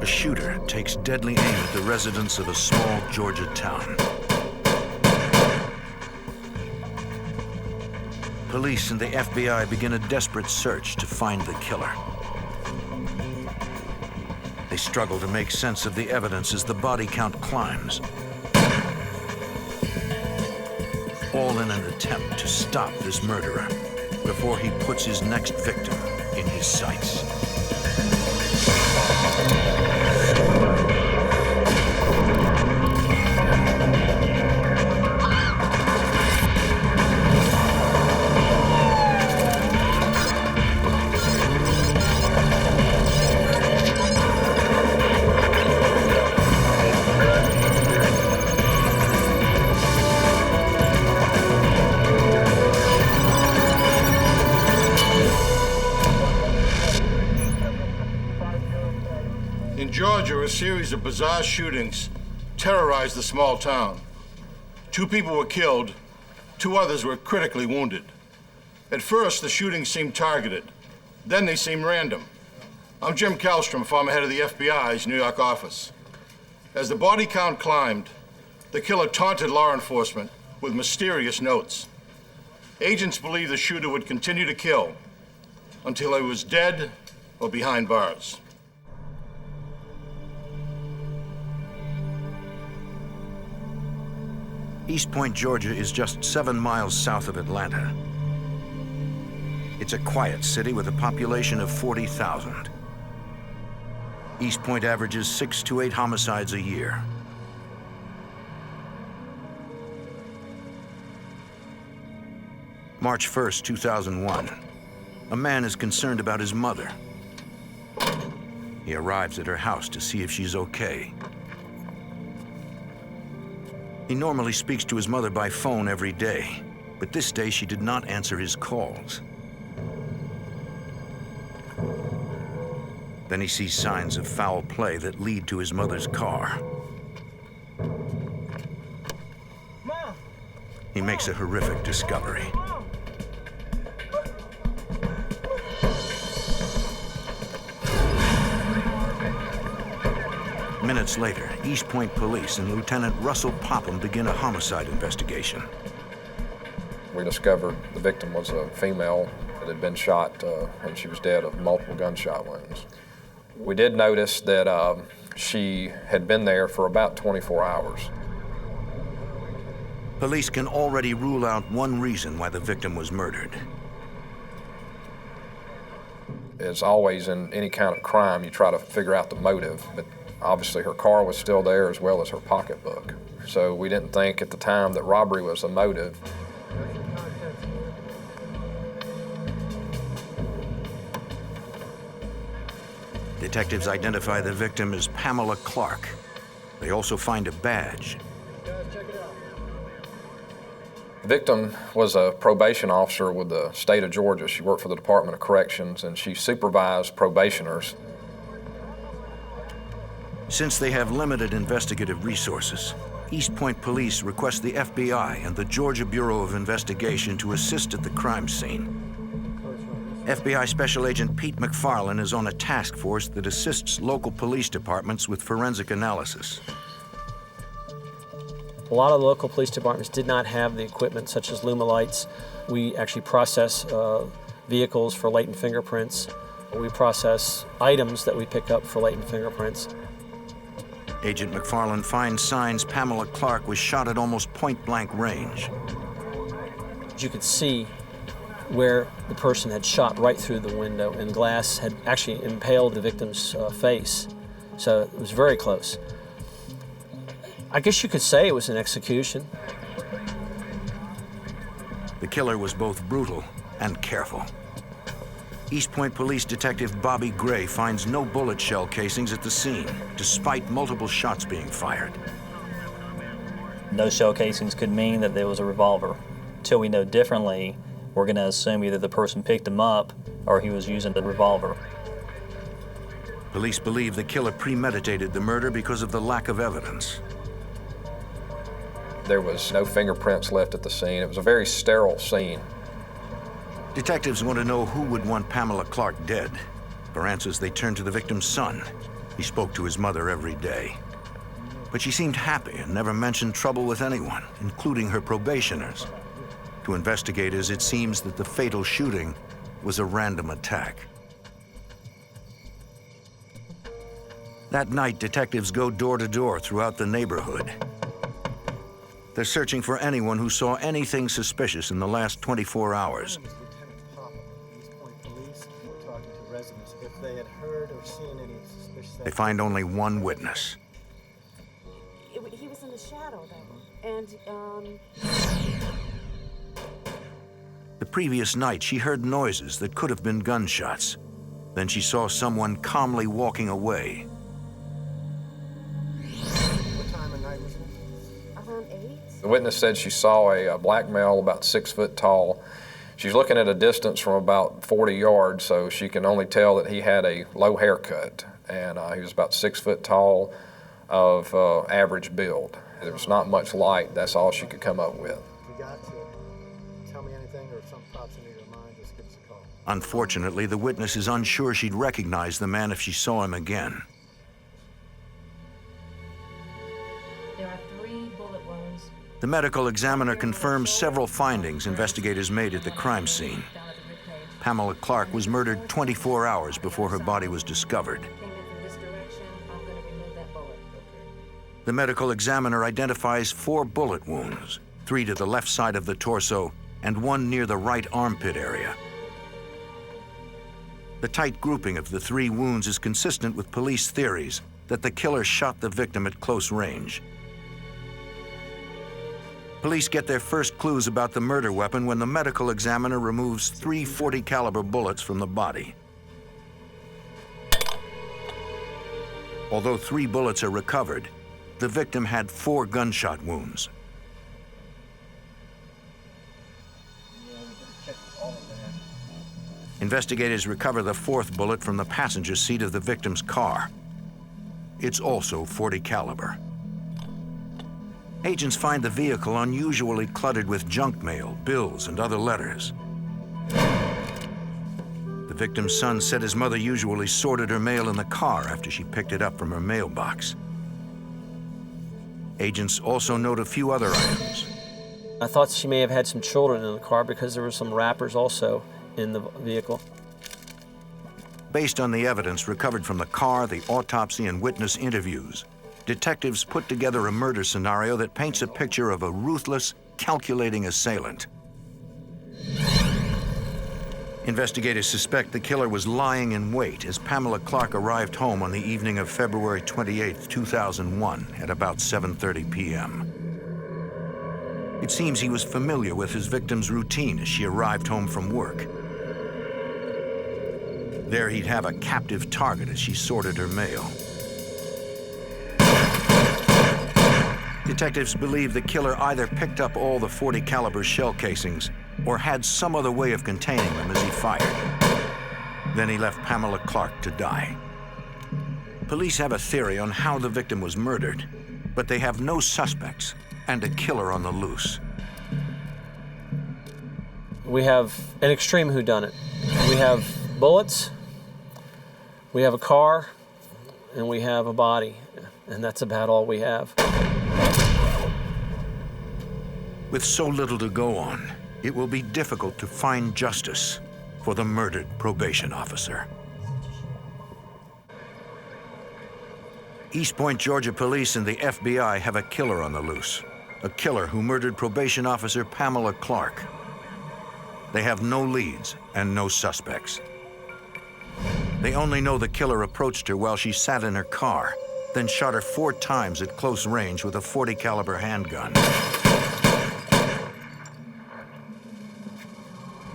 A shooter takes deadly aim at the residents of a small Georgia town. Police and the FBI begin a desperate search to find the killer. They struggle to make sense of the evidence as the body count climbs, all in an attempt to stop this murderer before he puts his next victim in his sights. In Georgia, a series of bizarre shootings terrorized the small town. 2 people were killed, 2 others were critically wounded. At first, the shootings seemed targeted. Then they seemed random. I'm Jim Kallstrom, former head of the FBI's New York office. As the body count climbed, the killer taunted law enforcement with mysterious notes. Agents believed the shooter would continue to kill until he was dead or behind bars. East Point, Georgia is just 7 miles south of Atlanta. It's a quiet city with a population of 40,000. East Point averages 6 to 8 homicides a year. March 1st, 2001. A man is concerned about his mother. He arrives at her house to see if she's okay. He normally speaks to his mother by phone every day, but this day she did not answer his calls. Then he sees signs of foul play that lead to his mother's car. Mom. He makes a horrific discovery. Minutes later, East Point Police and Lieutenant Russell Popham begin a homicide investigation. We discovered the victim was a female that had been shot and she was dead of multiple gunshot wounds. We did notice that she had been there for about 24 hours. Police can already rule out one reason why the victim was murdered. As always in any kind of crime, you try to figure out the motive, but obviously her car was still there as well as her pocketbook. So we didn't think at the time that robbery was a motive. Detectives identify the victim as Pamela Clark. They also find a badge. The victim was a probation officer with the state of Georgia. She worked for the Department of Corrections and she supervised probationers. Since they have limited investigative resources, East Point Police request the FBI and the Georgia Bureau of Investigation to assist at the crime scene. FBI Special Agent Pete McFarlane is on a task force that assists local police departments with forensic analysis. A lot of the local police departments did not have the equipment such as Luma lights. We actually process vehicles for latent fingerprints. We process items that we pick up for latent fingerprints. Agent McFarlane finds signs Pamela Clark was shot at almost point-blank range. You could see where the person had shot right through the window, and glass had actually impaled the victim's face. So it was very close. I guess you could say it was an execution. The killer was both brutal and careful. East Point Police Detective Bobby Gray finds no bullet shell casings at the scene, despite multiple shots being fired. No shell casings could mean that there was a revolver. Until we know differently, we're going to assume either the person picked them up or he was using the revolver. Police believe the killer premeditated the murder because of the lack of evidence. There was no fingerprints left at the scene. It was a very sterile scene. Detectives want to know who would want Pamela Clark dead. For answers, they turn to the victim's son. He spoke to his mother every day. But she seemed happy and never mentioned trouble with anyone, including her probationers. To investigators, it seems that the fatal shooting was a random attack. That night, detectives go door to door throughout the neighborhood. They're searching for anyone who saw anything suspicious in the last 24 hours. They find only one witness. He was in the shadow, though, and The previous night, she heard noises that could have been gunshots. Then she saw someone calmly walking away. What time of night was it? around 8. The witness said she saw a black male about 6 foot tall. She's looking at a distance from about 40 yards, so she can only tell that he had a low haircut, and he was about 6 foot tall, of average build. There was not much light. That's all she could come up with. If you got to tell me anything or if something pops into your mind, just give us a call. Unfortunately, the witness is unsure she'd recognize the man if she saw him again. There are 3 bullet wounds. The medical examiner confirms several findings investigators made at the crime scene. Pamela Clark was murdered 24 hours before her body was discovered. Came in from this direction. I'm going to remove that bullet. The medical examiner identifies 4 bullet wounds, 3 to the left side of the torso and 1 near the right armpit area. The tight grouping of the 3 wounds is consistent with police theories that the killer shot the victim at close range. Police get their first clues about the murder weapon when the medical examiner removes 3 .40 caliber bullets from the body. Although 3 bullets are recovered, the victim had 4 gunshot wounds. Investigators recover the 4th bullet from the passenger seat of the victim's car. It's also .40 caliber. Agents find the vehicle unusually cluttered with junk mail, bills, and other letters. The victim's son said his mother usually sorted her mail in the car after she picked it up from her mailbox. Agents also note a few other items. I thought she may have had some children in the car because there were some wrappers also in the vehicle. Based on the evidence recovered from the car, the autopsy, and witness interviews, detectives put together a murder scenario that paints a picture of a ruthless, calculating assailant. Investigators suspect the killer was lying in wait as Pamela Clark arrived home on the evening of February 28, 2001, at about 7:30 p.m. It seems he was familiar with his victim's routine as she arrived home from work. There he'd have a captive target as she sorted her mail. Detectives believe the killer either picked up all the .40 caliber shell casings or had some other way of containing them as he fired. Then he left Pamela Clark to die. Police have a theory on how the victim was murdered, but they have no suspects and a killer on the loose. We have an extreme whodunit. We have bullets, we have a car, and we have a body, and that's about all we have. With so little to go on, it will be difficult to find justice for the murdered probation officer. East Point, Georgia police and the FBI have a killer on the loose, a killer who murdered probation officer Pamela Clark. They have no leads and no suspects. They only know the killer approached her while she sat in her car, then shot her 4 times at close range with a .40 caliber handgun.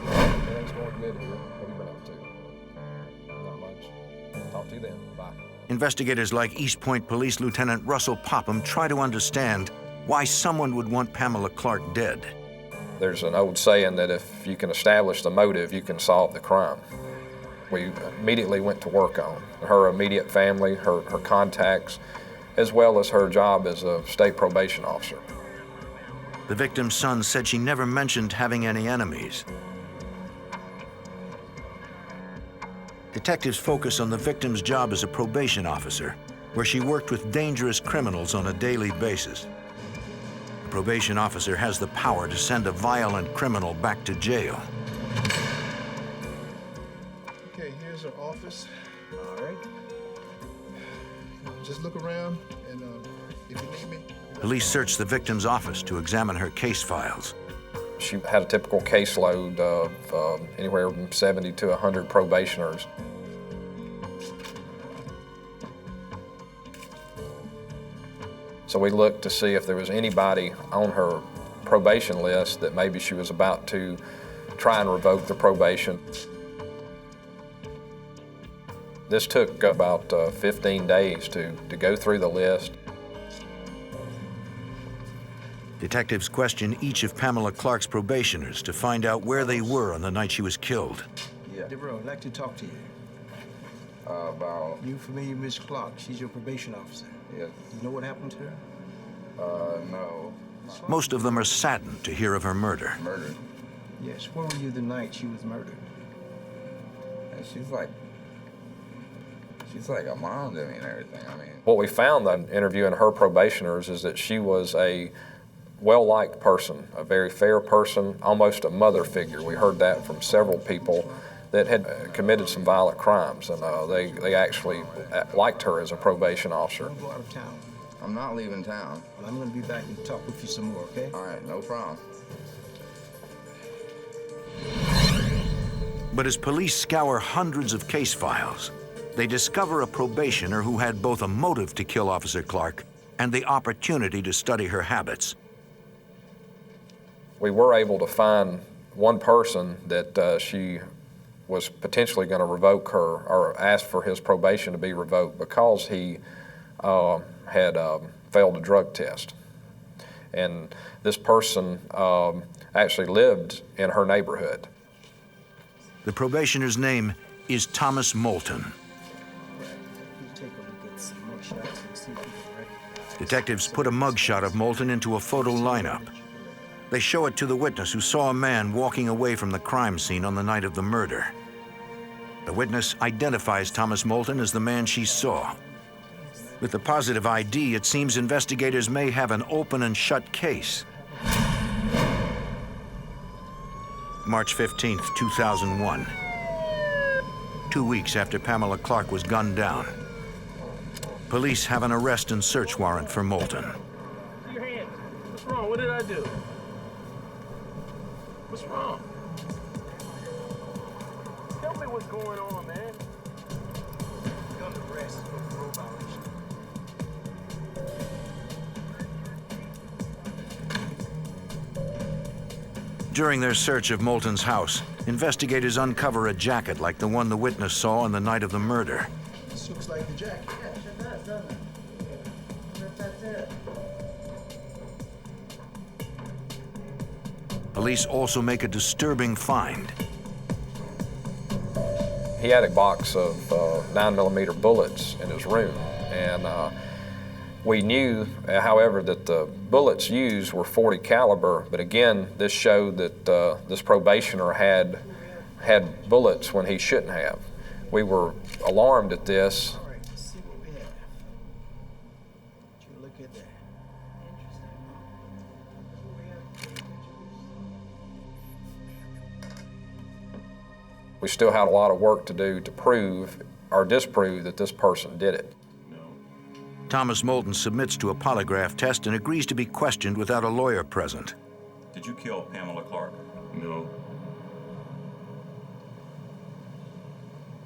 Everything's going good here. What have you been up to? Not much. Talk to you then. Bye. Investigators like East Point Police Lieutenant Russell Popham try to understand why someone would want Pamela Clark dead. There's an old saying that if you can establish the motive, you can solve the crime. We immediately went to work on her immediate family, her contacts, as well as her job as a state probation officer. The victim's son said she never mentioned having any enemies. Detectives focus on the victim's job as a probation officer, where she worked with dangerous criminals on a daily basis. The probation officer has the power to send a violent criminal back to jail. Okay, here's our office. All right. Just look around, and if you need me. Police search the victim's office to examine her case files. She had a typical caseload of anywhere from 70 to 100 probationers. So we looked to see if there was anybody on her probation list that maybe she was about to try and revoke the probation. This took about 15 days to go through the list. Detectives question each of Pamela Clark's probationers to find out where they were on the night she was killed. Yeah. Devereaux, I'd like to talk to you. About? You familiar with Miss Clark? She's your probation officer. Yes. You know what happened to her? No. Most of them are saddened to hear of her murder. Murdered. Yes. Where were you the night she was murdered? And she's like a mom to me and everything. I mean. What we found in interviewing her probationers is that she was a well-liked person, a very fair person, almost a mother figure. We heard that from several people that had committed some violent crimes, and they actually liked her as a probation officer. Don't go out of town. I'm not leaving town. Well, I'm going to be back and talk with you some more, okay? All right, no problem. But as police scour hundreds of case files, they discover a probationer who had both a motive to kill Officer Clark and the opportunity to study her habits. We were able to find one person that she was potentially going to revoke her or ask for his probation to be revoked because he had failed a drug test. And this person actually lived in her neighborhood. The probationer's name is Thomas Moulton. Detectives put a mugshot of Moulton into a photo lineup. They show it to the witness who saw a man walking away from the crime scene on the night of the murder. The witness identifies Thomas Moulton as the man she saw. With the positive ID, it seems investigators may have an open and shut case. March 15th, 2001. 2 weeks after Pamela Clark was gunned down. Police have an arrest and search warrant for Moulton. Your hands. What's wrong? What did I do? What's wrong? Tell me what's going on, man. You're under arrest for parole violation. During their search of Moulton's house, investigators uncover a jacket like the one the witness saw on the night of the murder. This looks like the jacket. Yeah, sure does, doesn't it? That's it. Police also make a disturbing find. He had a box of 9mm bullets in his room, and we knew, however, that the bullets used were .40 caliber, but again, this showed that this probationer had bullets when he shouldn't have. We were alarmed at this. All right, let's see what we have. You look at that. We still had a lot of work to do to prove or disprove that this person did it. Thomas Moulton submits to a polygraph test and agrees to be questioned without a lawyer present. Did you kill Pamela Clark? No.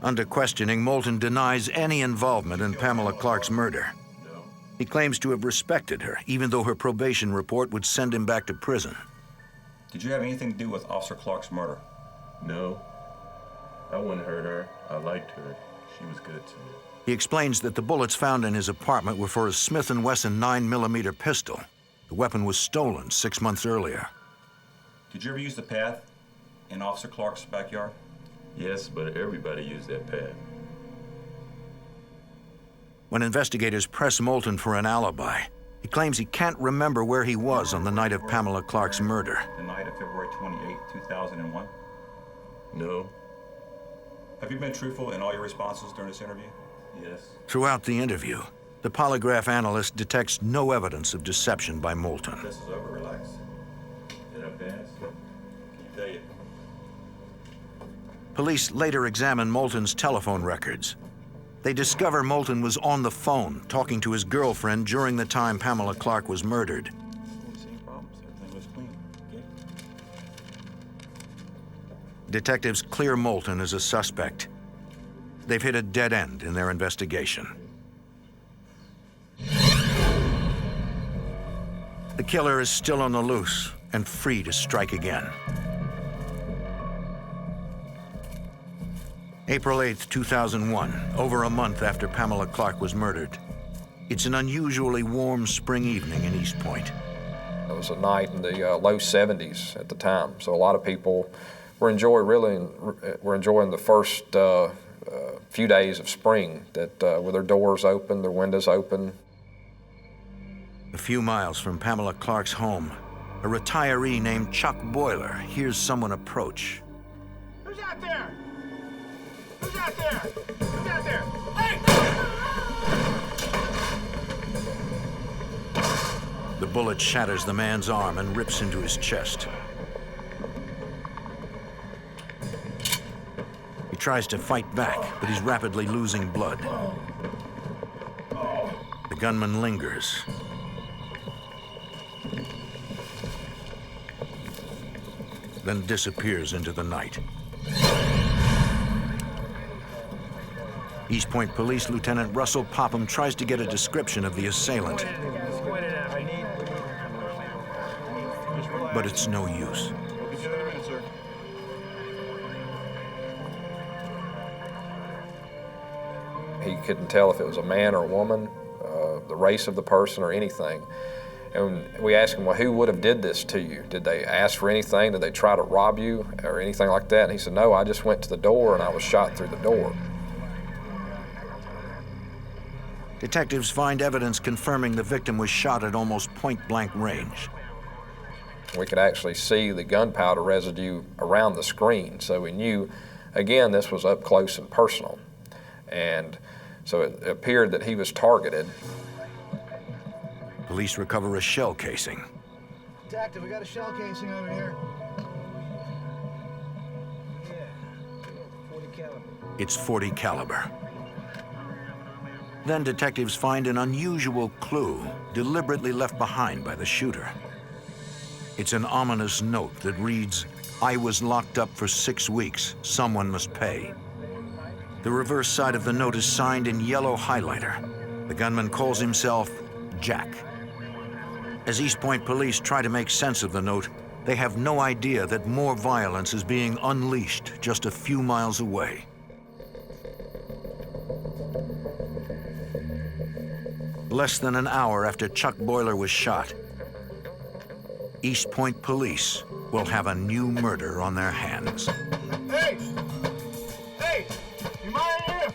Under questioning, Moulton denies any involvement in Pamela Clark's murder. No. He claims to have respected her, even though her probation report would send him back to prison. Did you have anything to do with Officer Clark's murder? No. I wouldn't hurt her. I liked her. She was good to me. He explains that the bullets found in his apartment were for a Smith & Wesson 9mm pistol. The weapon was stolen 6 months earlier. Did you ever use the path in Officer Clark's backyard? Yes, but everybody used that path. When investigators press Moulton for an alibi, he claims he can't remember where he was on the night of Pamela Clark's murder. The night of February 28, 2001? No. Have you been truthful in all your responses during this interview? Yes. Throughout the interview, the polygraph analyst detects no evidence of deception by Moulton. This is over, relax. Did I pass? Keep say it. Police later examine Moulton's telephone records. They discover Moulton was on the phone talking to his girlfriend during the time Pamela Clark was murdered. Same problems. Everything was clean. Okay? Detectives clear Moulton as a suspect. They've hit a dead end in their investigation. The killer is still on the loose and free to strike again. April 8th, 2001, over a month after Pamela Clark was murdered. It's an unusually warm spring evening in East Point. It was a night in the low 70s at the time, so a lot of people were enjoying the first few days of spring, that with their doors open, their windows open. A few miles from Pamela Clark's home, a retiree named Chuck Boiler hears someone approach. Who's out there? Who's out there? Who's out there? Hey! The bullet shatters the man's arm and rips into his chest. He tries to fight back, but he's rapidly losing blood. The gunman lingers. Then disappears into the night. East Point Police Lieutenant Russell Popham tries to get a description of the assailant, but it's no use. We'll get you in a minute, sir. He couldn't tell if it was a man or a woman, the race of the person or anything. And we asked him, well, who would have did this to you? Did they ask for anything? Did they try to rob you or anything like that? And he said, no, I just went to the door and I was shot through the door. Detectives find evidence confirming the victim was shot at almost point-blank range. We could actually see the gunpowder residue around the screen, so we knew, again, this was up close and personal. And so it appeared that he was targeted. Police recover a shell casing. Detective, we got a shell casing over here. Yeah, 40 caliber. It's .40 caliber. Then detectives find an unusual clue deliberately left behind by the shooter. It's an ominous note that reads, "I was locked up for 6 weeks. Someone must pay." The reverse side of the note is signed in yellow highlighter. The gunman calls himself Jack. As East Point police try to make sense of the note, they have no idea that more violence is being unleashed just a few miles away. Less than an hour after Chuck Boiler was shot, East Point police will have a new murder on their hands. Hey! Hey! You mind here?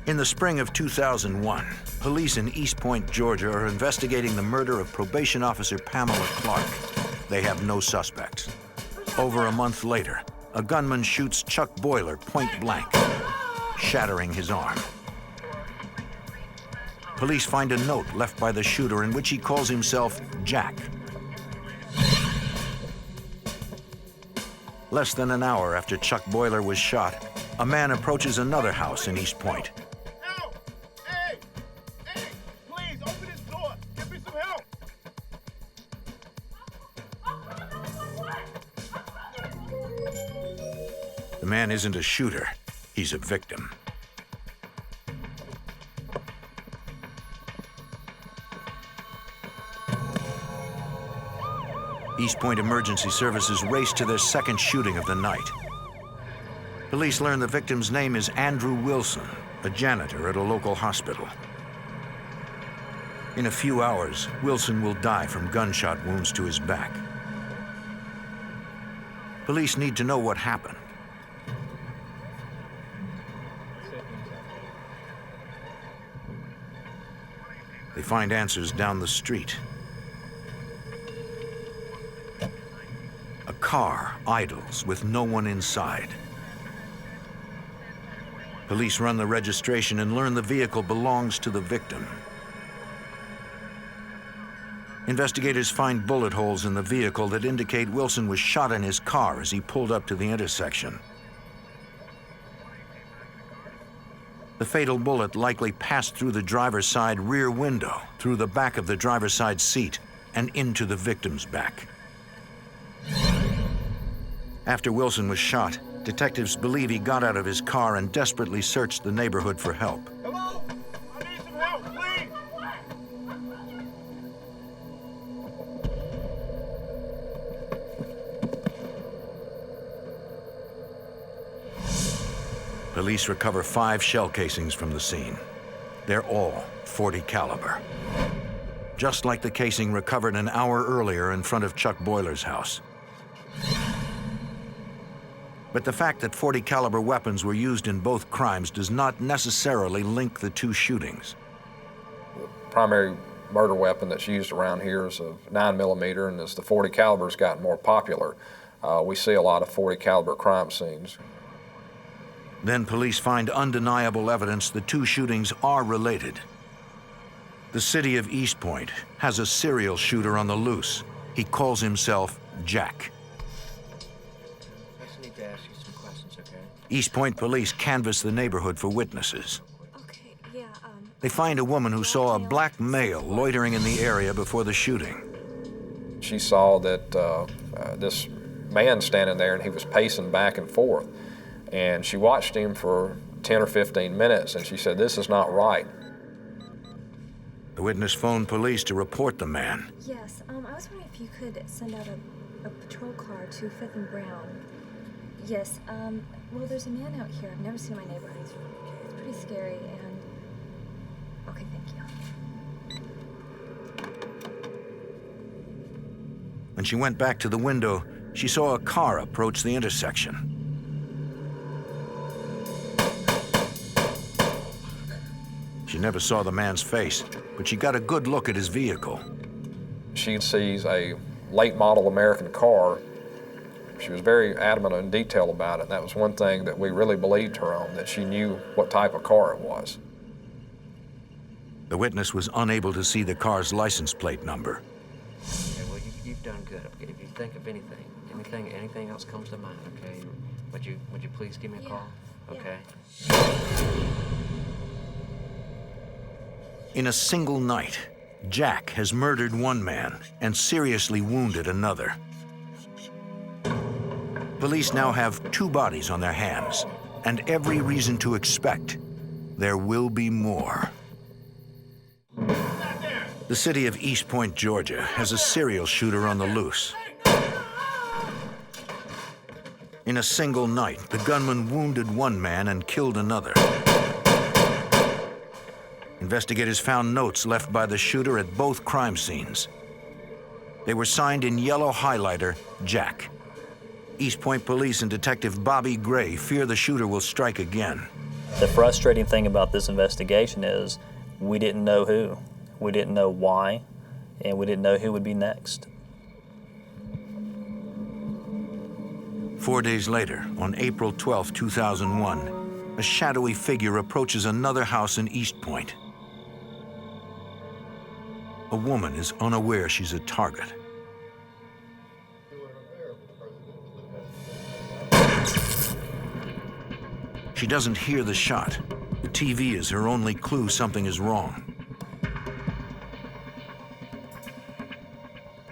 In the spring of 2001, police in East Point, Georgia are investigating the murder of probation officer Pamela Clark. They have no suspects. Over a month later, a gunman shoots Chuck Boiler point blank, shattering his arm. Police find a note left by the shooter in which he calls himself Jack. Less than an hour after Chuck Boiler was shot, a man approaches another house in East Point. Help! Hey! Hey! Please, open this door! Give me some help! The man isn't a shooter, he's a victim. East Point Emergency Services race to their second shooting of the night. Police learn the victim's name is Andrew Wilson, a janitor at a local hospital. In a few hours, Wilson will die from gunshot wounds to his back. Police need to know what happened. They find answers down the street. A car idles with no one inside. Police run the registration and learn the vehicle belongs to the victim. Investigators find bullet holes in the vehicle that indicate Wilson was shot in his car as he pulled up to the intersection. The fatal bullet likely passed through the driver's side rear window, through the back of the driver's side seat, and into the victim's back. After Wilson was shot, detectives believe he got out of his car and desperately searched the neighborhood for help. Hello? I need some help, please! Police recover 5 shell casings from the scene. They're all .40 caliber. Just like the casing recovered an hour earlier in front of Chuck Boyler's house. But the fact that .40 caliber weapons were used in both crimes does not necessarily link the two shootings. The primary murder weapon that's used around here is a 9mm, and as the .40 caliber's gotten more popular, we see a lot of .40 caliber crime scenes. Then police find undeniable evidence the two shootings are related. The city of East Point has a serial shooter on the loose. He calls himself Jack. I just need to ask you some questions, okay? East Point police canvass the neighborhood for witnesses. Okay, yeah, They find a woman who saw a black male loitering in the area before the shooting. She saw that this man standing there, and he was pacing back and forth. And she watched him for 10 or 15 minutes, and she said, "This is not right." The witness phoned police to report the man. Yes, I was wondering if you could send out a patrol car to 5th and Brown. Yes, well, there's a man out here. I've never seen in my neighborhood. It's pretty scary, and... Okay, thank you. When she went back to the window, she saw a car approach the intersection. She never saw the man's face, but she got a good look at his vehicle. She sees a late model American car. She was very adamant and detailed about it, and that was one thing that we really believed her on, that she knew what type of car it was. The witness was unable to see the car's license plate number. Okay, well, you've done good. Okay, if you think of anything else comes to mind, okay, would you please give me a call? Okay. In a single night, Jack has murdered one man and seriously wounded another. Police now have 2 bodies on their hands, and every reason to expect there will be more. The city of East Point, Georgia, has a serial shooter on the loose. In a single night, the gunman wounded one man and killed another. Investigators found notes left by the shooter at both crime scenes. They were signed in yellow highlighter, Jack. East Point Police and Detective Bobby Gray fear the shooter will strike again. The frustrating thing about this investigation is we didn't know who, we didn't know why, and we didn't know who would be next. 4 days later, on April 12, 2001, a shadowy figure approaches another house in East Point. A woman is unaware she's a target. She doesn't hear the shot. The TV is her only clue something is wrong.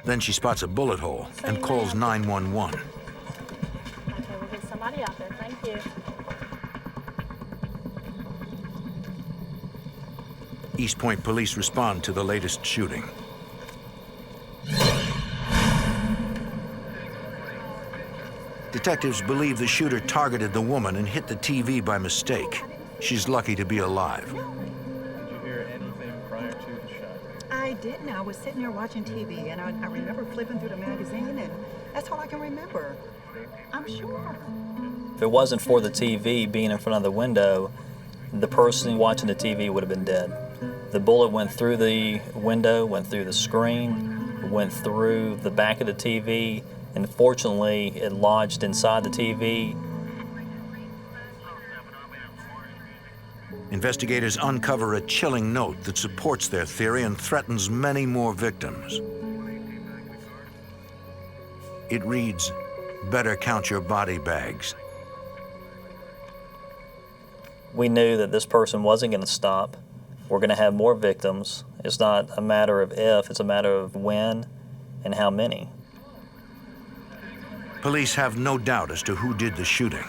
Then she spots a bullet hole and calls 911. Okay, we'll get somebody out there. Thank you. East Point police respond to the latest shooting. Detectives believe the shooter targeted the woman and hit the TV by mistake. She's lucky to be alive. Did you hear anything prior to the shot? I didn't. I was sitting there watching TV, and I remember flipping through the magazine, and that's all I can remember. I'm sure. If it wasn't for the TV being in front of the window, the person watching the TV would have been dead. The bullet went through the window, went through the screen, went through the back of the TV, and fortunately, it lodged inside the TV. Investigators uncover a chilling note that supports their theory and threatens many more victims. It reads, "Better count your body bags." We knew that this person wasn't going to stop. We're going to have more victims. It's not a matter of if, it's a matter of when and how many. Police have no doubt as to who did the shooting.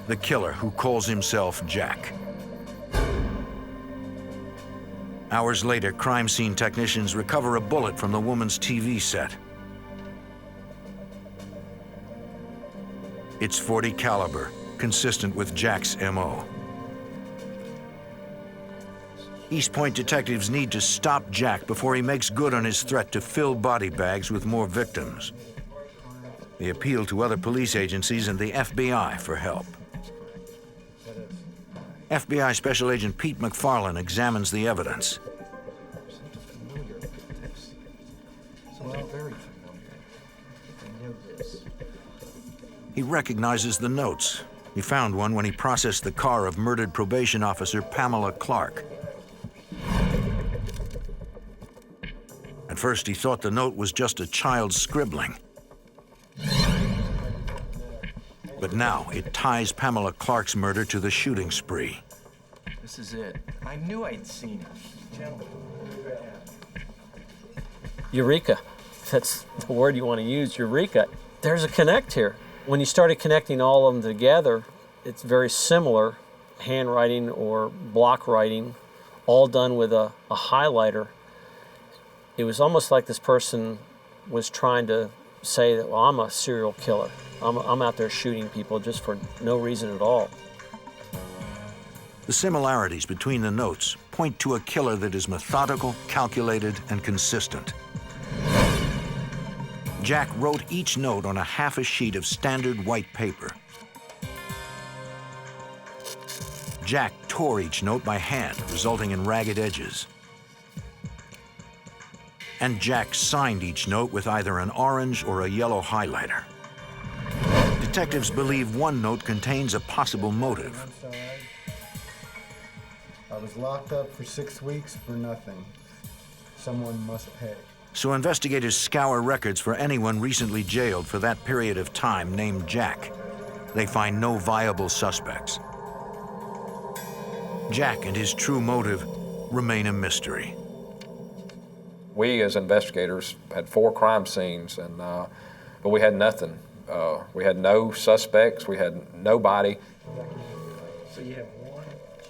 The killer, who calls himself Jack. Hours later, crime scene technicians recover a bullet from the woman's TV set. It's .40 caliber, consistent with Jack's MO. East Point detectives need to stop Jack before he makes good on his threat to fill body bags with more victims. They appeal to other police agencies and the FBI for help. FBI Special Agent Pete McFarlane examines the evidence. He recognizes the notes. He found one when he processed the car of murdered probation officer Pamela Clark. At first, he thought the note was just a child's scribbling. But now it ties Pamela Clark's murder to the shooting spree. This is it. I knew I'd seen it. Gentlemen. Eureka. That's the word you want to use, eureka. There's a connect here. When you started connecting all of them together, it's very similar, handwriting or block writing, all done with a highlighter. It was almost like this person was trying to say that, well, I'm a serial killer. I'm out there shooting people just for no reason at all. The similarities between the notes point to a killer that is methodical, calculated, and consistent. Jack wrote each note on a half a sheet of standard white paper. Jack tore each note by hand, resulting in ragged edges. And Jack signed each note with either an orange or a yellow highlighter. Detectives believe one note contains a possible motive. I was locked up for 6 weeks for nothing. Someone must pay. So investigators scour records for anyone recently jailed for that period of time named Jack. They find no viable suspects. Jack and his true motive remain a mystery. We as investigators had 4 crime scenes, but we had nothing. We had no suspects, we had nobody. So you have 1,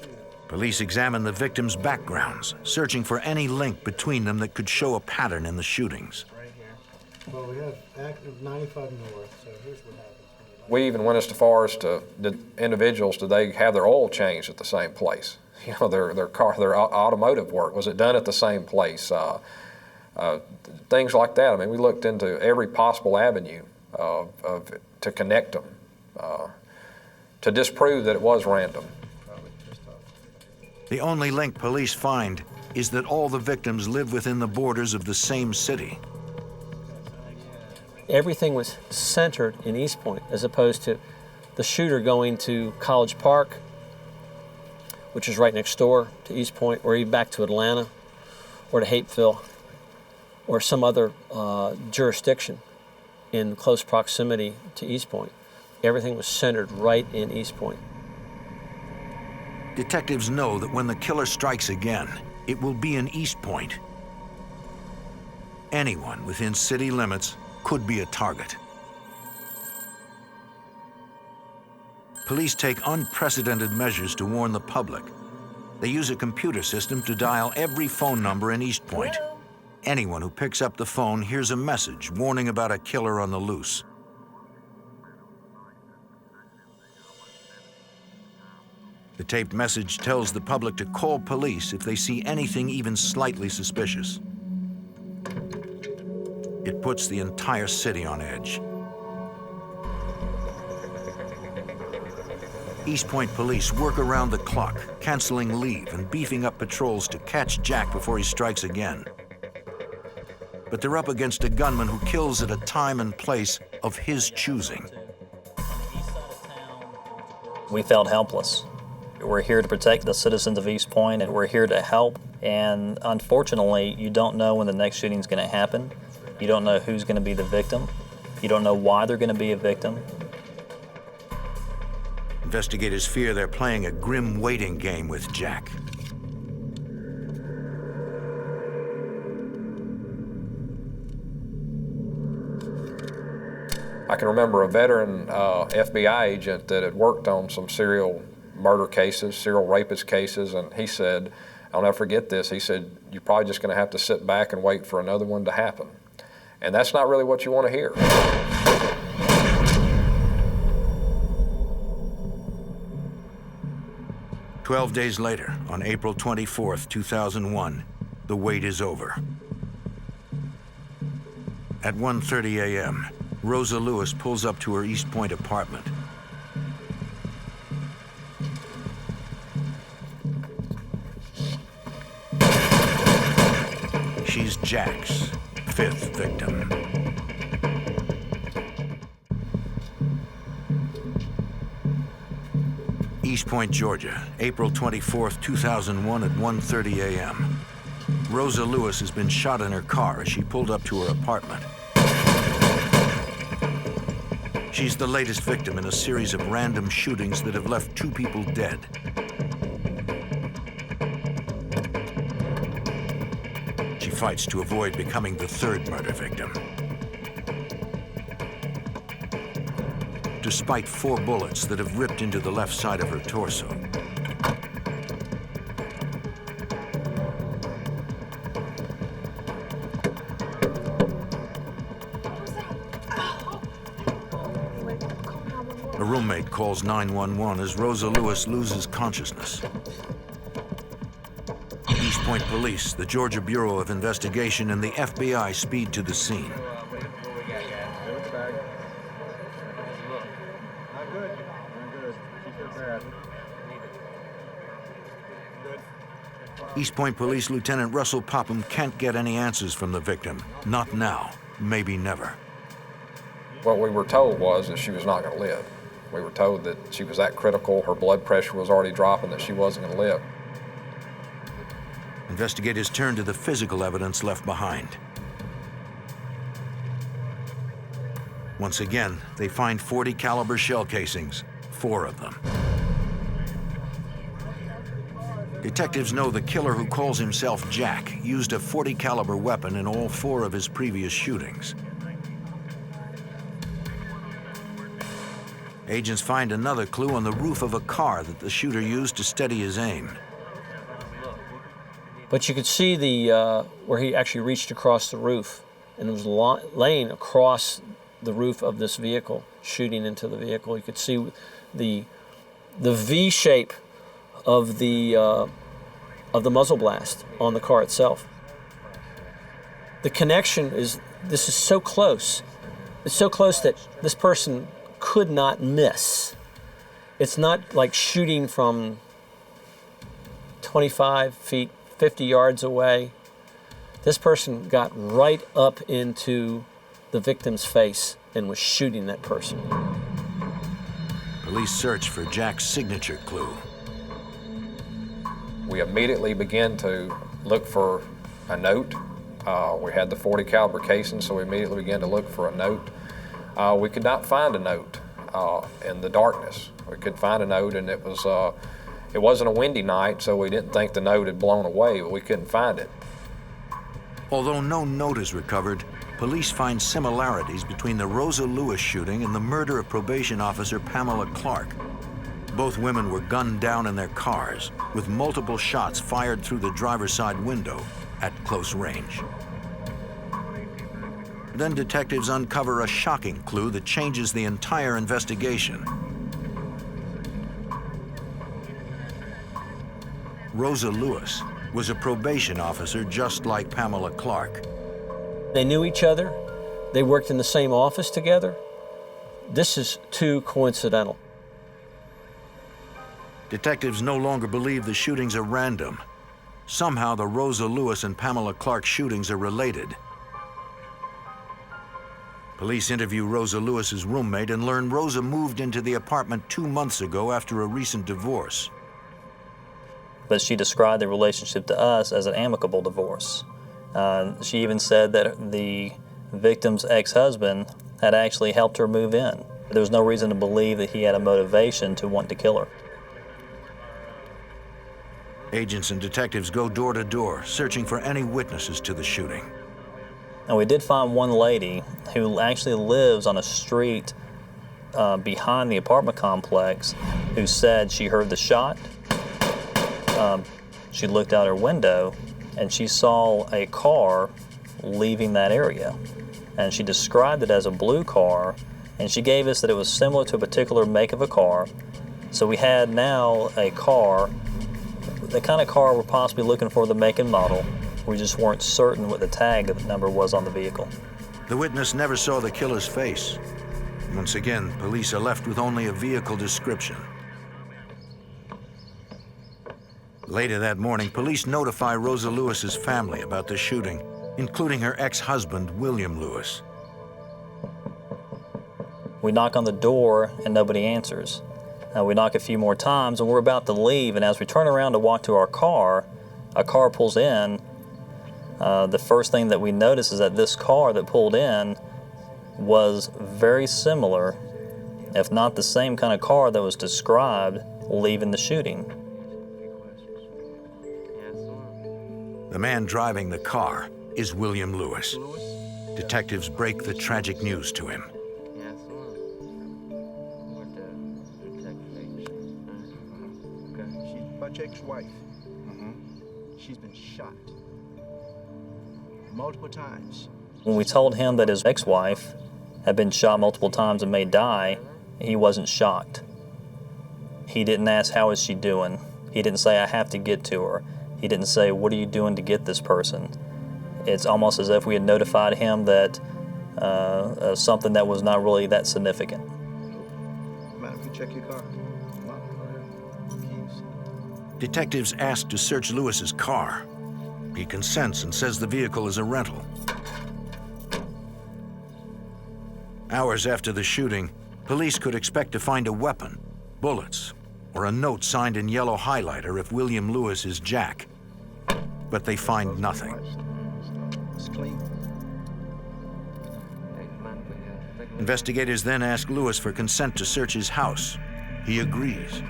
2. Police examine the victims' backgrounds, searching for any link between them that could show a pattern in the shootings. Right here. Well, we have active 95 North, so here's what happens. We even went as far as to the individuals, did they have their oil changed at the same place? You know, their car, their automotive work, was it done at the same place? Things like that. I mean, we looked into every possible avenue to connect them, to disprove that it was random. The only link police find is that all the victims live within the borders of the same city. Everything was centered in East Point, as opposed to the shooter going to College Park, which is right next door to East Point, or even back to Atlanta, or to Hapeville, or some other jurisdiction in close proximity to East Point. Everything was centered right in East Point. Detectives know that when the killer strikes again, it will be in East Point. Anyone within city limits could be a target. Police take unprecedented measures to warn the public. They use a computer system to dial every phone number in East Point. Anyone who picks up the phone hears a message warning about a killer on the loose. The taped message tells the public to call police if they see anything even slightly suspicious. It puts the entire city on edge. East Point police work around the clock, canceling leave and beefing up patrols to catch Jack before he strikes again. But they're up against a gunman who kills at a time and place of his choosing. We felt helpless. We're here to protect the citizens of East Point, and we're here to help. And unfortunately, you don't know when the next shooting is going to happen. You don't know who's going to be the victim. You don't know why they're going to be a victim. Investigators fear they're playing a grim waiting game with Jack. I can remember a veteran FBI agent that had worked on some serial murder cases, serial rapist cases, and he said, I'll never forget this, he said, you're probably just going to have to sit back and wait for another one to happen. And that's not really what you want to hear. "12 days later, on April 24th, 2001, the wait is over. At 1:30 a.m., Rosa Lewis pulls up to her East Point apartment. She's Jack's 5th victim. East Point, Georgia, April 24th, 2001 at 1:30 a.m. Rosa Lewis has been shot in her car as she pulled up to her apartment. She's the latest victim in a series of random shootings that have left 2 people dead. She fights to avoid becoming the 3rd murder victim. Despite 4 bullets that have ripped into the left side of her torso. A roommate calls 911 as Rosa Lewis loses consciousness. East Point Police, the Georgia Bureau of Investigation, and the FBI speed to the scene. East Point Police Lieutenant Russell Popham can't get any answers from the victim. Not now, maybe never. What we were told was that she was not going to live. We were told that she was that critical, her blood pressure was already dropping, that she wasn't going to live. Investigators turn to the physical evidence left behind. Once again, they find .40 caliber shell casings, 4 of them. Detectives know the killer, who calls himself Jack, used a .40 caliber weapon in all 4 of his previous shootings. Agents find another clue on the roof of a car that the shooter used to steady his aim. But you could see where he actually reached across the roof, and it was laying across the roof of this vehicle, shooting into the vehicle. You could see the V shape of the muzzle blast on the car itself. The connection is, this is so close. It's so close that this person could not miss. It's not like shooting from 25 feet, 50 yards away. This person got right up into the victim's face and was shooting that person. Police search for Jack's signature clue. We immediately began to look for a note. We had the .40 caliber casing, so we immediately began to look for a note. We could not find a note in the darkness. We could find a note, and it wasn't a windy night, so we didn't think the note had blown away, but we couldn't find it. Although no note is recovered, police find similarities between the Rosa Lewis shooting and the murder of probation officer Pamela Clark. Both women were gunned down in their cars, with multiple shots fired through the driver's side window at close range. Then detectives uncover a shocking clue that changes the entire investigation. Rosa Lewis was a probation officer just like Pamela Clark. They knew each other. They worked in the same office together. This is too coincidental. Detectives no longer believe the shootings are random. Somehow the Rosa Lewis and Pamela Clark shootings are related. Police interview Rosa Lewis's roommate and learn Rosa moved into the apartment 2 months ago after a recent divorce. but she described the relationship to us as an amicable divorce. She even said that the victim's ex-husband had actually helped her move in. There was no reason to believe that he had a motivation to want to kill her. Agents and detectives go door to door, searching for any witnesses to the shooting. And we did find one lady who actually lives on a street behind the apartment complex who said she heard the shot. She looked out her window and she saw a car leaving that area. And she described it as a blue car, and she gave us that it was similar to a particular make of a car. So we had now a car, the kind of car we're possibly looking for, the make and model. We just weren't certain what the tag number was on the vehicle. The witness never saw the killer's face. Once again, police are left with only a vehicle description. Later that morning, police notify Rosa Lewis's family about the shooting, including her ex-husband, William Lewis. We knock on the door and nobody answers. We knock a few more times and we're about to leave, and as we turn around to walk to our car, a car pulls in. The first thing that we notice is that this car that pulled in was very similar, if not the same kind of car that was described leaving the shooting. The man driving the car is William Lewis. Detectives break the tragic news to him. She's my ex-wife. She's been shot multiple times. When we told him that his ex-wife had been shot multiple times and may die, he wasn't shocked. He didn't ask, how is she doing? He didn't say, I have to get to her. He didn't say, what are you doing to get this person? It's almost as if we had notified him that something that was not really that significant. Mind if we check your car? Come on. Keys. Detectives ask to search Lewis's car. He consents and says the vehicle is a rental. Hours after the shooting, police could expect to find a weapon, bullets, or a note signed in yellow highlighter if William Lewis is Jack. But they find nothing. It's clean. Investigators then ask Lewis for consent to search his house. He agrees.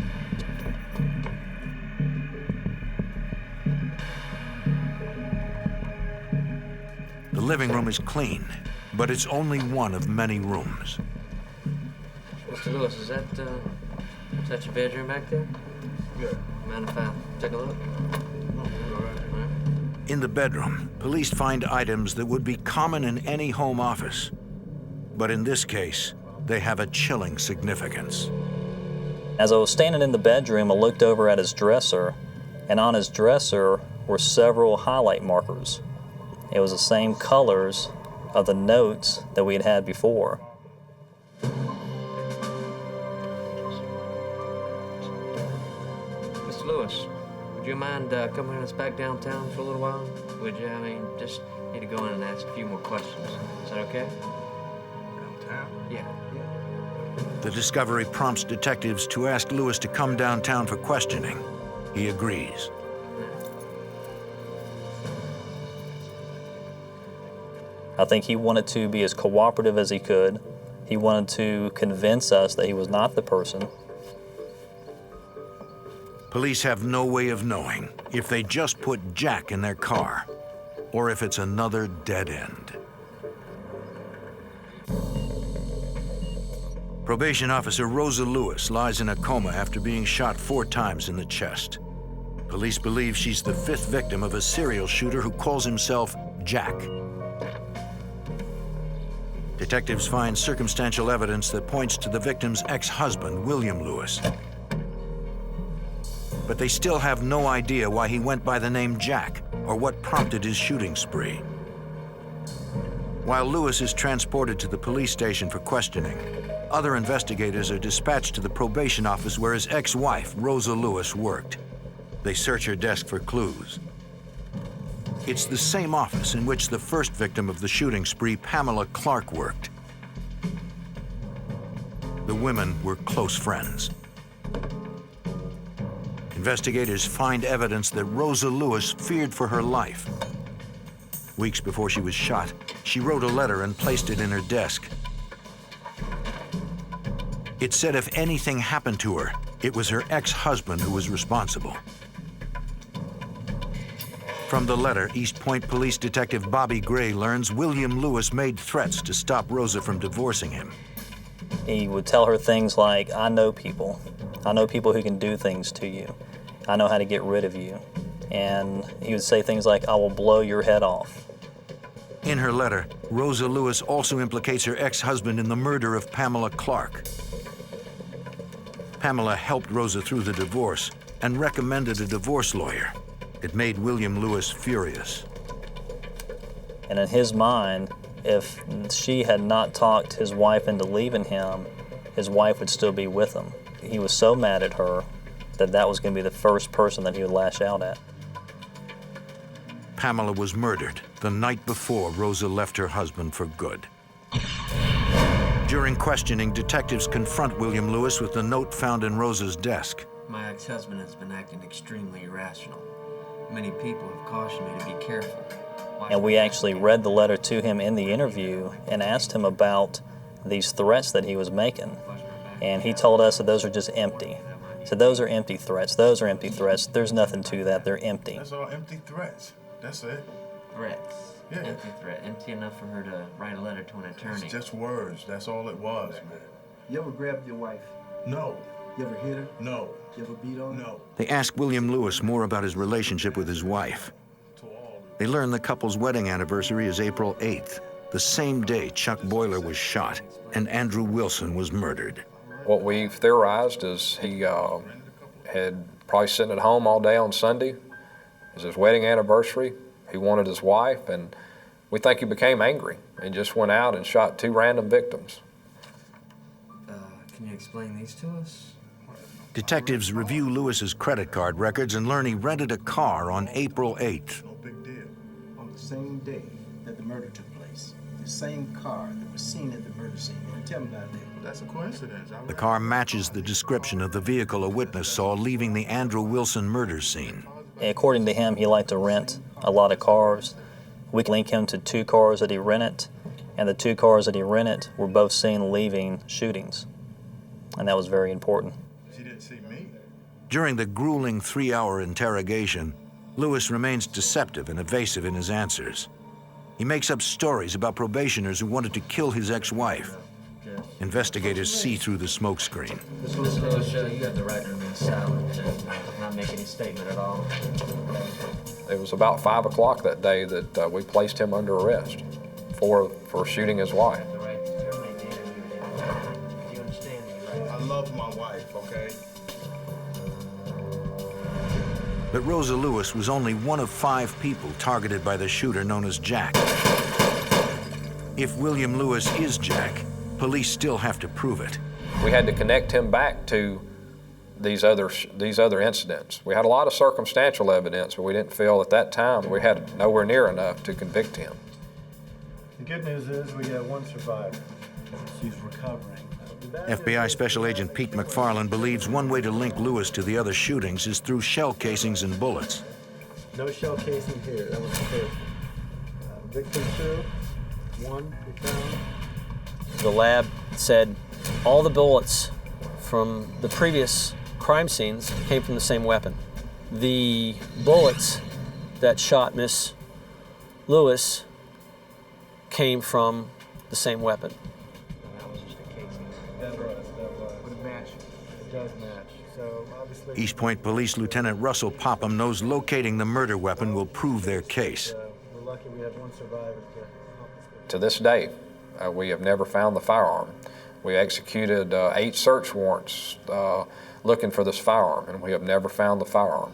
The living room is clean, but it's only one of many rooms. Mr. Lewis, is that your bedroom back there? Yeah. Mind if I take a look? In the bedroom, police find items that would be common in any home office. But in this case, they have a chilling significance. As I was standing in the bedroom, I looked over at his dresser, and on his dresser were several highlight markers. It was the same colors of the notes that we had had before. Mr. Lewis, would you mind coming with us back downtown for a little while? Would you? I mean, just need to go in and ask a few more questions. Is that okay? Downtown? Yeah. The discovery prompts detectives to ask Lewis to come downtown for questioning. He agrees. I think he wanted to be as cooperative as he could. He wanted to convince us that he was not the person. Police have no way of knowing if they just put Jack in their car or if it's another dead end. Probation officer Rosa Lewis lies in a coma after being shot 4 times in the chest. Police believe she's the 5th victim of a serial shooter who calls himself Jack. Detectives find circumstantial evidence that points to the victim's ex-husband, William Lewis. But they still have no idea why he went by the name Jack or what prompted his shooting spree. While Lewis is transported to the police station for questioning, other investigators are dispatched to the probation office where his ex-wife, Rosa Lewis, worked. They search her desk for clues. It's the same office in which the first victim of the shooting spree, Pamela Clark, worked. The women were close friends. investigators find evidence that Rosa Lewis feared for her life. Weeks before she was shot, she wrote a letter and placed it in her desk. It said if anything happened to her, it was her ex-husband who was responsible. From the letter, East Point Police Detective Bobby Gray learns William Lewis made threats to stop Rosa from divorcing him. He would tell her things like, I know people who can do things to you. I know how to get rid of you. And he would say things like, I will blow your head off. In her letter, Rosa Lewis also implicates her ex-husband in the murder of Pamela Clark. Pamela helped Rosa through the divorce and recommended a divorce lawyer. It made William Lewis furious. And in his mind, if she had not talked his wife into leaving him, his wife would still be with him. He was so mad at her that that was going to be the first person that he would lash out at. Pamela was murdered the night before Rosa left her husband for good. During questioning, detectives confront William Lewis with the note found in Rosa's desk. My ex-husband has been acting extremely irrational. Many people have cautioned me to be careful. And we actually read the letter to him in the interview and asked him about these threats that he was making. And he told us that those are just empty. So those are empty threats. Those are empty threats. There's nothing to that. They're empty. That's all empty threats. That's it. Threats. Yeah. Empty threat. Empty enough for her to write a letter to an attorney. It's just words. That's all it was, man. You ever grabbed your wife? No. You ever hit her? No. You ever beat on her? No. They ask William Lewis more about his relationship with his wife. They learn the couple's wedding anniversary is April 8th, the same day Chuck Boiler was shot and Andrew Wilson was murdered. What we've theorized is he had probably sitting at home all day on Sunday. It was his wedding anniversary. He wanted his wife, and we think he became angry and just went out and shot 2 random victims. Can you explain these to us? Detectives review Lewis's credit card records and learn he rented a car on April 8th. On the same day that the murder took place, the same car that was seen at the murder scene. Now, tell me about that. That's a coincidence. The car matches the description of the vehicle a witness saw leaving the Andrew Wilson murder scene. According to him, he liked to rent a lot of cars. We can link him to 2 cars that he rented, and the 2 cars that he rented were both seen leaving shootings. And that was very important. She didn't see me. During the grueling 3-hour interrogation, Lewis remains deceptive and evasive in his answers. He makes up stories about probationers who wanted to kill his ex-wife. Investigators see through the smokescreen. This will show you have the right to remain silent and not make any statement at all. It was about 5 o'clock that day that we placed him under arrest for shooting his wife. I love my wife, okay? But Rosa Lewis was only one of 5 people targeted by the shooter known as Jack. If William Lewis is Jack, police still have to prove it. We had to connect him back to these other incidents. We had a lot of circumstantial evidence, but we didn't feel at that time we had nowhere near enough to convict him. The good news is we have one survivor. She's recovering. FBI Special Agent Pete McFarland believes one way to link Lewis to the other shootings is through shell casings and bullets. No shell casing here. That was the first. Victim 2, 1 we found. The lab said all the bullets from the previous crime scenes came from the same weapon. The bullets that shot Miss Lewis came from the same weapon. It does match. So obviously East Point Police Lieutenant Russell Popham knows locating the murder weapon will prove their case. we're lucky we have one survivor To this day, we have never found the firearm. We executed 8 search warrants looking for this firearm, and we have never found the firearm.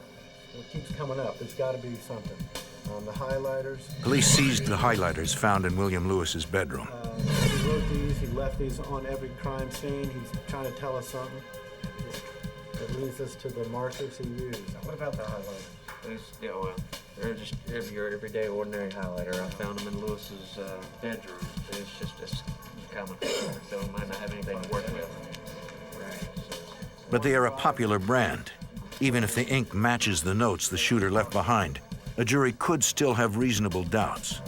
It keeps coming up. There's got to be something. The highlighters. Police seized the highlighters found in William Lewis's bedroom. He wrote these. He left these on every crime scene. He's trying to tell us something. That leads us to the markers he used. What about the highlighters? They're just your everyday, ordinary highlighter. I found them in Lewis's bedroom. It's just a common color, so it might not have anything to work with. Right. But they are a popular brand. Even if the ink matches the notes the shooter left behind, a jury could still have reasonable doubts.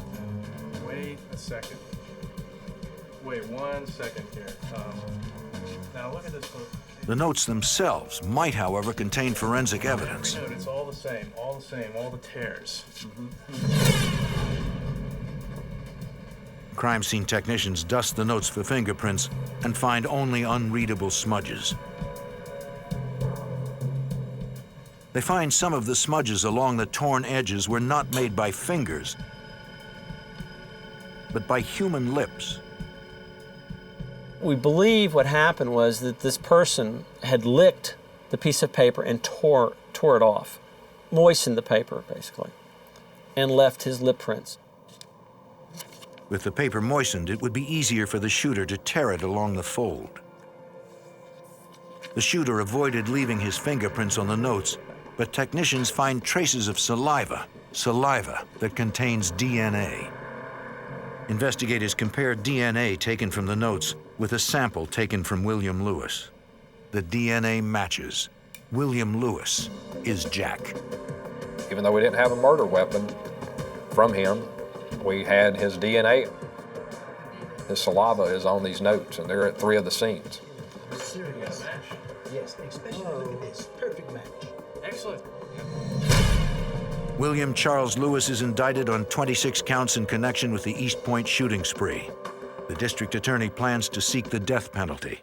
Wait a second. Wait 1 second here. Now look at this book. The notes themselves might, however, contain forensic evidence. Every note, it's all the same, all the tears. Crime scene technicians dust the notes for fingerprints and find only unreadable smudges. They find some of the smudges along the torn edges were not made by fingers, but by human lips. We believe what happened was that this person had licked the piece of paper and tore it off, moistened the paper, basically, and left his lip prints. With the paper moistened, it would be easier for the shooter to tear it along the fold. The shooter avoided leaving his fingerprints on the notes, but technicians find traces of saliva that contains DNA. Investigators compared DNA taken from the notes with a sample taken from William Lewis. The DNA matches. William Lewis is Jack. Even though we didn't have a murder weapon from him, we had his DNA. His saliva is on these notes, and they're at 3 of the scenes. Serious. Yes, especially look at this. Perfect match. Excellent. William Charles Lewis is indicted on 26 counts in connection with the East Point shooting spree. The district attorney plans to seek the death penalty.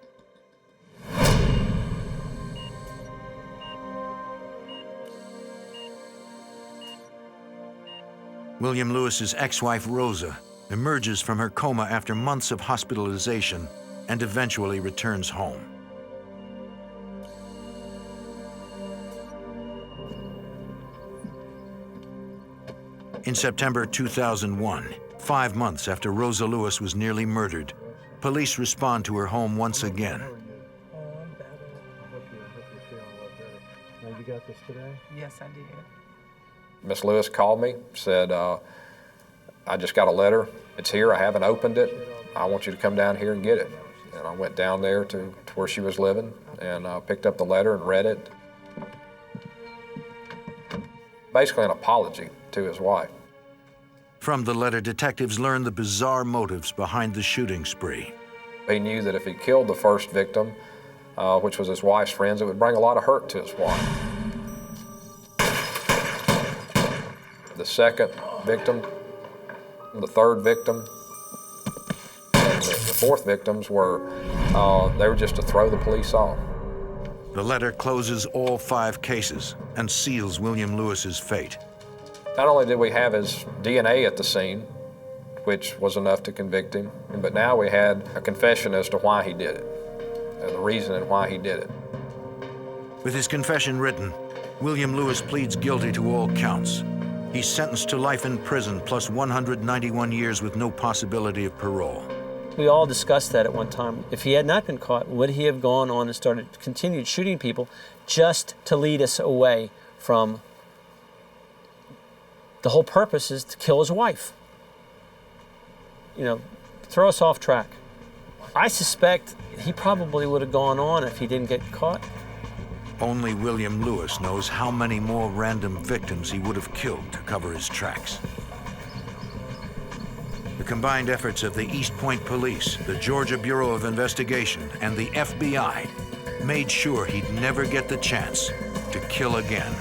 William Lewis's ex-wife, Rosa, emerges from her coma after months of hospitalization and eventually returns home. In September 2001, 5 months after Rosa Lewis was nearly murdered, police respond to her home once again. I hope you're feeling a lot better. Now, you got this today? Yes, I did. Miss Lewis called me, said, I just got a letter. It's here, I haven't opened it. I want you to come down here and get it. And I went down there to where she was living and picked up the letter and read it. Basically an apology to his wife. From the letter, detectives learn the bizarre motives behind the shooting spree. He knew that if he killed the first victim, which was his wife's friends, it would bring a lot of hurt to his wife. The second victim, the third victim, and the fourth victims were, they were just to throw the police off. The letter closes all 5 cases and seals William Lewis's fate. Not only did we have his DNA at the scene, which was enough to convict him, but now we had a confession as to why he did it, and the reason and why he did it. With his confession written, William Lewis pleads guilty to all counts. He's sentenced to life in prison plus 191 years with no possibility of parole. We all discussed that at one time. If he had not been caught, would he have gone on and continued shooting people just to lead us away from the whole purpose is to kill his wife? You know, throw us off track. I suspect he probably would have gone on if he didn't get caught. Only William Lewis knows how many more random victims he would have killed to cover his tracks. The combined efforts of the East Point Police, the Georgia Bureau of Investigation, and the FBI made sure he'd never get the chance to kill again.